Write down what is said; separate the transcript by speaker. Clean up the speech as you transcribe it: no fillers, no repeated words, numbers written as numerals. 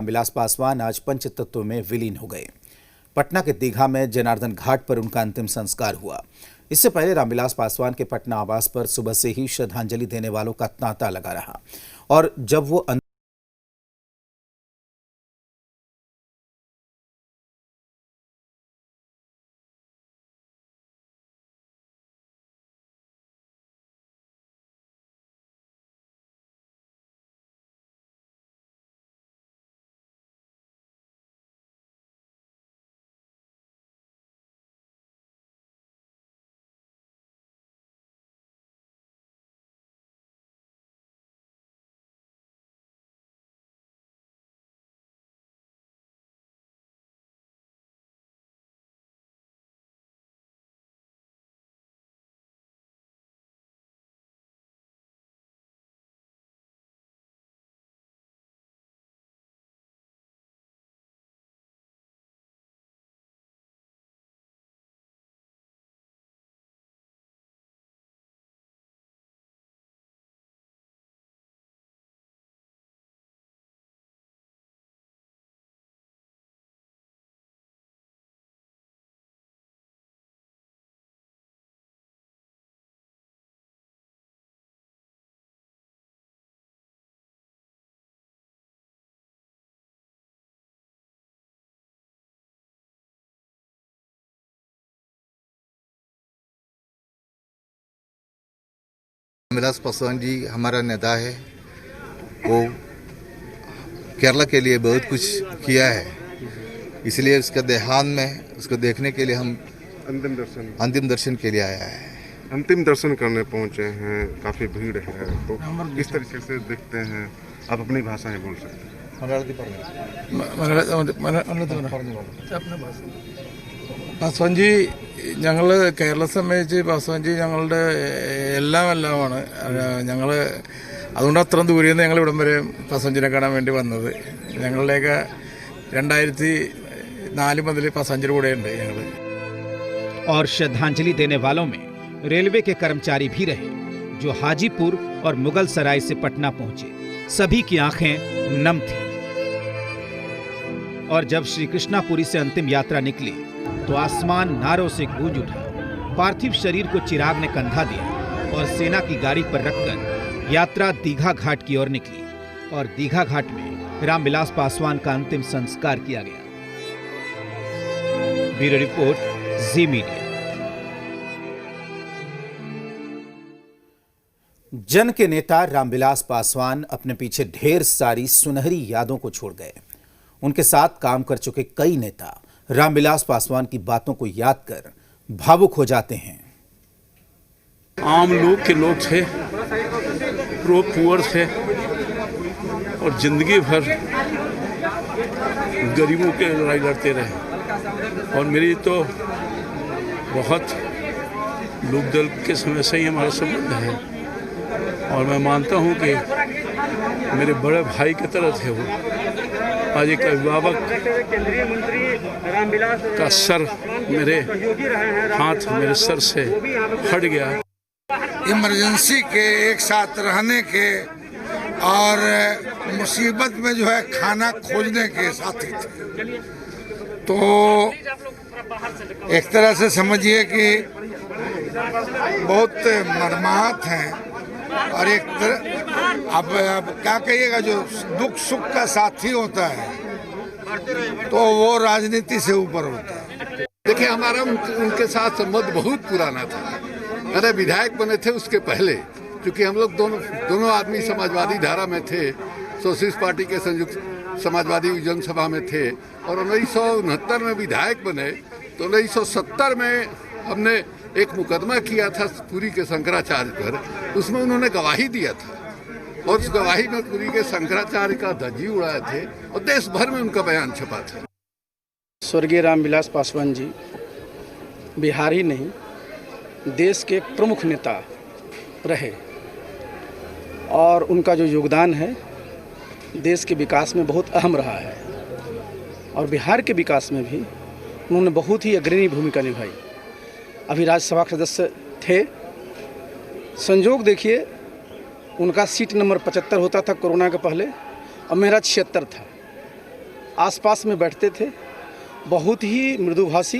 Speaker 1: रामविलास पासवान आज पंचतत्व में विलीन हो गए। पटना के दीघा में जनार्दन घाट पर उनका अंतिम संस्कार हुआ। इससे पहले रामविलास पासवान के पटना आवास पर सुबह से ही श्रद्धांजलि देने वालों का तांता लगा रहा और जब वो
Speaker 2: रामविलास पासवान जी हमारा नेता है। वो केरला के लिए बहुत कुछ किया है, इसलिए उसका देहांत में उसको देखने के लिए हम अंतिम दर्शन के लिए आया है।
Speaker 3: अंतिम दर्शन करने पहुंचे हैं, काफ़ी भीड़ है, तो किस तरीके से देखते हैं? आप अपनी भाषा में बोल सकते हैं।
Speaker 4: പാസ്വാൻ ജി ഞങ്ങൾ കേരള സംബന്ധിച്ച് പാസ്വാൻ ജി ഞങ്ങളുടെ എല്ലാമാണ് ഞങ്ങൾ അതുകൊണ്ട് അത്ര ദൂരെ നിന്ന് ഞങ്ങൾ ഇവിടം വരെ പാസ്വാൻജിനെ കാണാൻ വേണ്ടി വന്നത്. ഞങ്ങളുടെയൊക്കെ 2004 മുതൽ പാസ്വാൻജിയുടെ കൂടെയുണ്ട് ഞങ്ങൾ.
Speaker 1: और श्रद्धांजलि देने वालों में रेलवे के कर्मचारी भी रहे जो हाजीपुर और मुगल सराय से पटना पहुंचे। सभी की आंखें नम थी और जब श्री कृष्णापुरी से अंतिम यात्रा निकली तो आसमान नारों से गूंज उठा। पार्थिव शरीर को चिराग ने कंधा दिया और सेना की गाड़ी पर रखकर यात्रा दीघा घाट की ओर निकली और दीघा घाट में रामविलास पासवान का अंतिम संस्कार किया गया। ब्यूरो रिपोर्ट, जी मीडिया। जन के नेता रामविलास पासवान अपने पीछे ढेर सारी सुनहरी यादों को छोड़ गए। उनके साथ काम कर चुके कई नेता रामविलास पासवान की बातों को याद कर भावुक हो जाते हैं।
Speaker 5: आम लोग के लोग थे, प्रो पुअर थे और जिंदगी भर गरीबों के लड़ाई लड़ते रहे। और मेरी तो बहुत लोकदल के समय से ही हमारा संबंध है और मैं मानता हूँ कि मेरे बड़े भाई की तरह थे वो। आज एक अभिभावक का सर मेरे हाथ मेरे सर से हट गया।
Speaker 6: इमरजेंसी के एक साथ रहने के और मुसीबत में जो है खाना खोजने के साथी थे। तो एक तरह से समझिए कि बहुत मर्माहत हैं और एक अब क्या कहिएगा, जो दुख सुख का साथी होता है तो वो राजनीति से ऊपर होता है।
Speaker 7: देखिए, हमारा उनके साथ संबंध बहुत पुराना था। मेरे विधायक बने थे उसके पहले, क्योंकि हम लोग दोनों आदमी समाजवादी धारा में थे, सोशलिस्ट पार्टी के संयुक्त समाजवादी जनसभा में थे और 1969 में विधायक बने। तो 1970 में हमने एक मुकदमा किया था पुरी के शंकराचार्य पर, उसमें उन्होंने गवाही दिया था और उस गवाही में पुरी के शंकराचार्य का धज्जी उड़ाए थे और देश भर में उनका बयान छपा था।
Speaker 8: स्वर्गीय रामविलास पासवान जी बिहार ही नहीं देश के एक प्रमुख नेता रहे और उनका जो योगदान है देश के विकास में बहुत अहम रहा है और बिहार के विकास में भी उन्होंने बहुत ही अग्रणी भूमिका निभाई। अभी राज्यसभा के सदस्य थे। संयोग देखिए, उनका सीट नंबर 75 होता था कोरोना के पहले और मेरा 76 था। आसपास में बैठते थे। बहुत ही मृदुभाषी